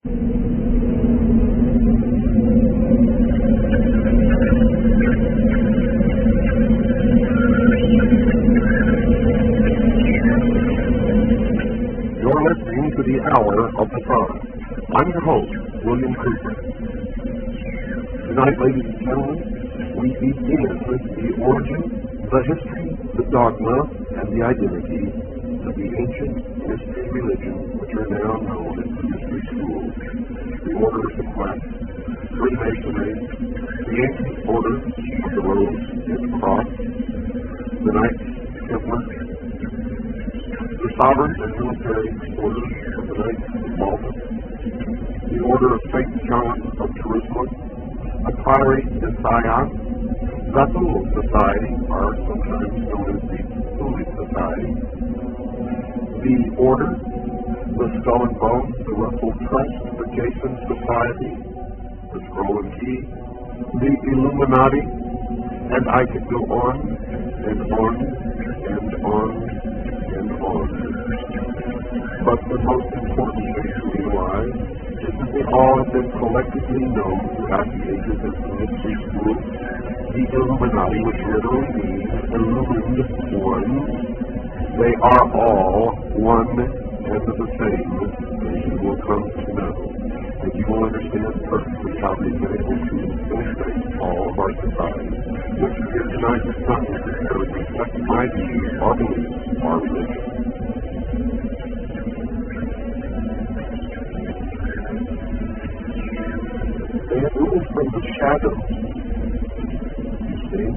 You're listening to the Hour of the Sun. I'm your host, William Cooper. Tonight, ladies and gentlemen, we begin with the origin, the history, the dogma, and the identity of the ancient mystery religions which are now known as the mystery schools, the orders of Quest, Freemasonry, the ancient order of the Rose and Cross, the Knights Templar, the sovereign and military order of the Knights of Malta, the order of St. John of Jerusalem, a priory in Sion, the Thule Society, or sometimes known as the Thule Society, the Order, the Skull and Bone, the Russell Trust, the Jason Society, the Scroll and Key, the Illuminati, and I could go on and on and on and on. But the most important thing to realize is that they all have been collectively known throughout the ages as the mystery school, the Illuminati, which literally means illumined one. They are all one and the same, as you will come to know. And you will understand perfectly how they've been able to infiltrate all of our society. What you hear tonight is not necessarily reflecting my views, our beliefs, our religion. They have ruled from the shadows, you see,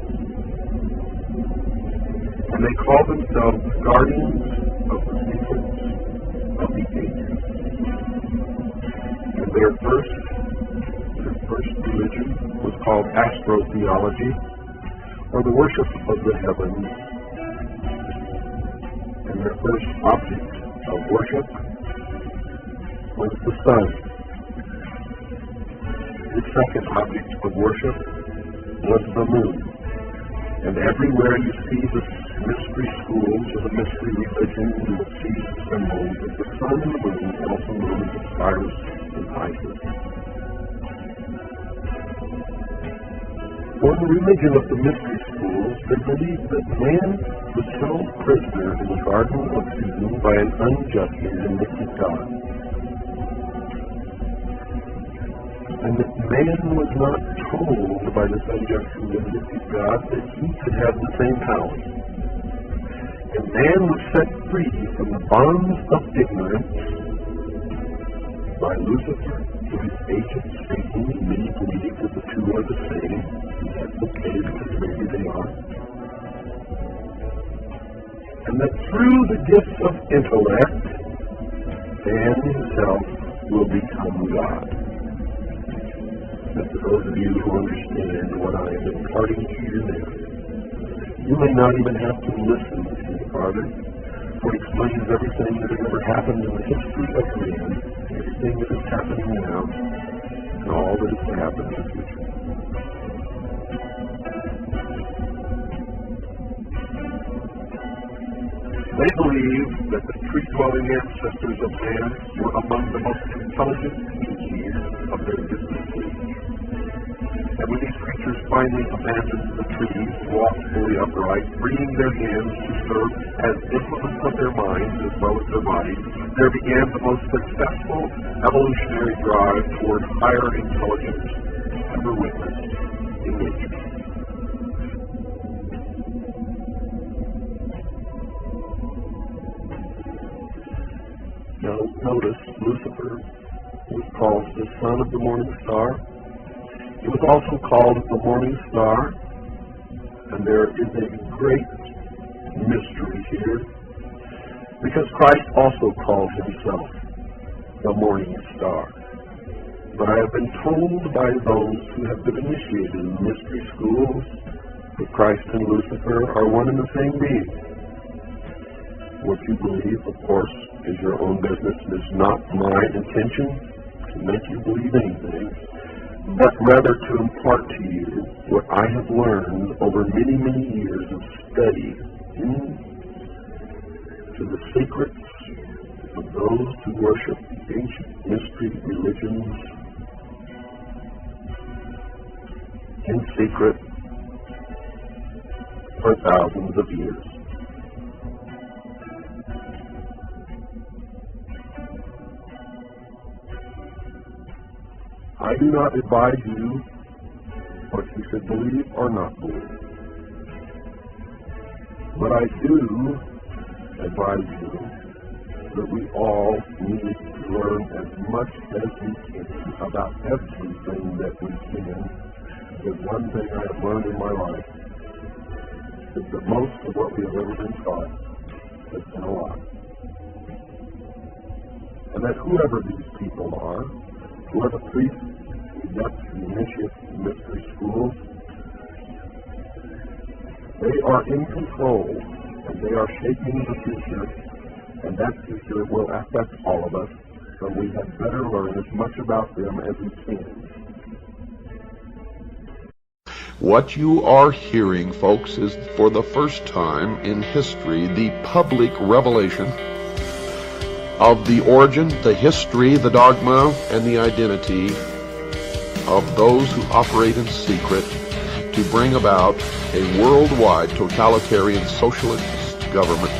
and they call themselves guardians of the secrets of the ages. And their first religion was called astrotheology, or the worship of the heavens. And their first object of worship was the sun. The second object of worship was the moon. And everywhere you see the mystery schools or the mystery religion, you will see symbols of the sun and the moon, also known as Osiris and Isis. For the religion of the mystery schools, they believed that man was held prisoner in the Garden of Eden by an unjust and vindictive God. And that man was not told by this unjust and vindictive God that he could have the same power. And man was set free from the bonds of ignorance by Lucifer, whose agent Satan, and many believe that the two are the same. That's okay because maybe they are. And that through the gifts of intellect, man himself will become God. And for those of you who understand what I am imparting to you now, you may not even have to listen any farther, for it explains everything that has ever happened in the history of man, everything that is happening now, and all that is to happen in the future. They believe that the tree-dwelling ancestors of man were among the most intelligent species of their distant age. And when these creatures finally abandoned the trees, walked fully upright, freeing their hands to serve as implements of their minds as well as their bodies, there began the most successful evolutionary drive toward higher intelligence ever witnessed in nature. Now, notice Lucifer was called the son of the morning star. It was also called the morning star, and there is a great mystery here, because Christ also called himself the morning star. But I have been told by those who have been initiated in mystery schools that Christ and Lucifer are one and the same being. What you believe, of course, is your own business. It is not my intention to make you believe anything, but rather to impart to you what I have learned over many, many years of study into the secrets of those who worship ancient mystery religions in secret for thousands of years. I do not advise you what you should believe or not believe, but I do advise you that we all need to learn as much as we can about everything that we can, because one thing I have learned in my life is that most of what we have ever been taught has been a lie. And that whoever these people are, who are the priests, the initiates, the mystery schools, they are in control, and they are shaping the future, and that future will affect all of us, so we had better learn as much about them as we can. What you are hearing, folks, is for the first time in history the public revelation of the origin, the history, the dogma, and the identity of those who operate in secret to bring about a worldwide totalitarian socialist government.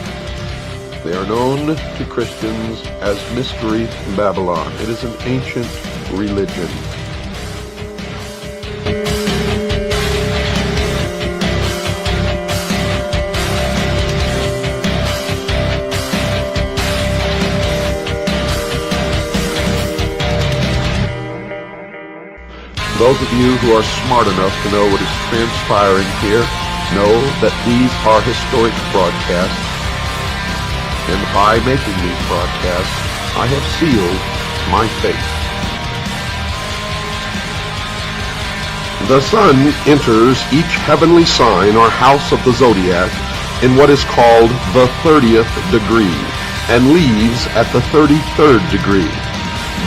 They are known to Christians as Mystery Babylon. It is an ancient religion. Those of you who are smart enough to know what is transpiring here know that these are historic broadcasts, and by making these broadcasts, I have sealed my fate. The sun enters each heavenly sign or house of the zodiac in what is called the 30th degree, and leaves at the 33rd degree.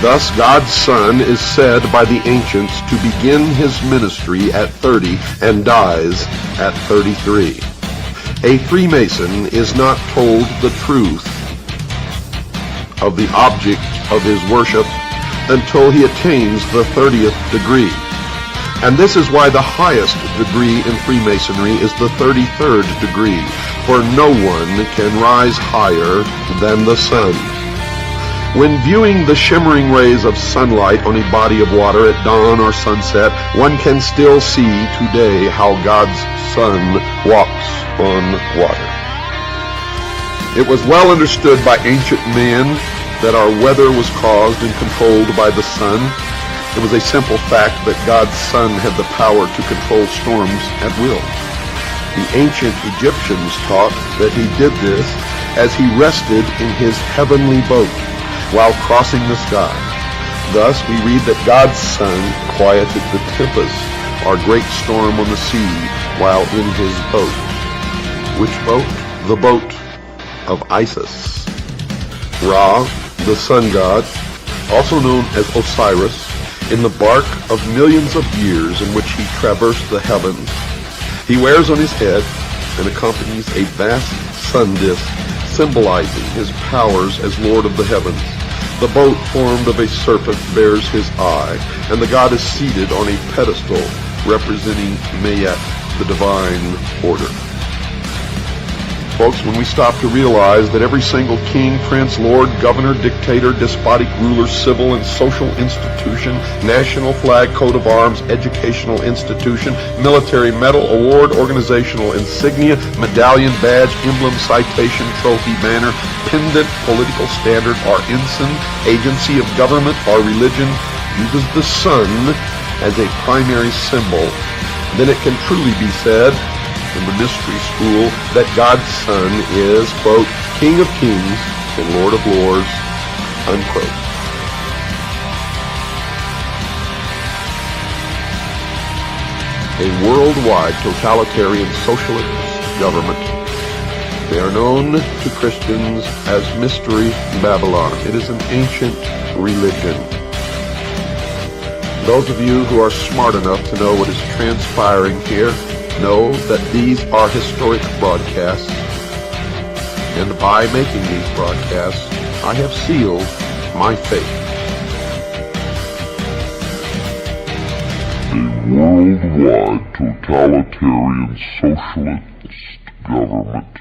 Thus, God's Son is said by the ancients to begin his ministry at 30 and dies at 33. A Freemason is not told the truth of the object of his worship until he attains the 30th degree. And this is why the highest degree in Freemasonry is the 33rd degree, for no one can rise higher than the sun. When viewing the shimmering rays of sunlight on a body of water at dawn or sunset, one can still see today how God's Son walks on water. It was well understood by ancient men that our weather was caused and controlled by the sun. It was a simple fact that God's Son had the power to control storms at will. The ancient Egyptians taught that he did this as he rested in his heavenly boat while crossing the sky. Thus we read that God's Son quieted the tempest or great storm on the sea while in his boat. Which boat? The boat of Isis. Ra, the sun god, also known as Osiris, in the bark of millions of years in which he traversed the heavens, he wears on his head and accompanies a vast sun disk symbolizing his powers as Lord of the heavens. The boat formed of a serpent bears his eye, and the god is seated on a pedestal representing Mayat, the divine order. Folks, when we stop to realize that every single king, prince, lord, governor, dictator, despotic ruler, civil and social institution, national flag, coat of arms, educational institution, military medal, award, organizational insignia, medallion, badge, emblem, citation, trophy, banner, pendant, political standard, or ensign, agency of government, or religion uses the sun as a primary symbol, then it can truly be said in the mystery school that God's Son is, quote, King of Kings and Lord of Lords, unquote. A worldwide totalitarian socialist government. They are known to Christians as Mystery Babylon. It is an ancient religion. Those of you who are smart enough to know what is transpiring here know that these are historic broadcasts, and by making these broadcasts, I have sealed my fate. A worldwide totalitarian socialist government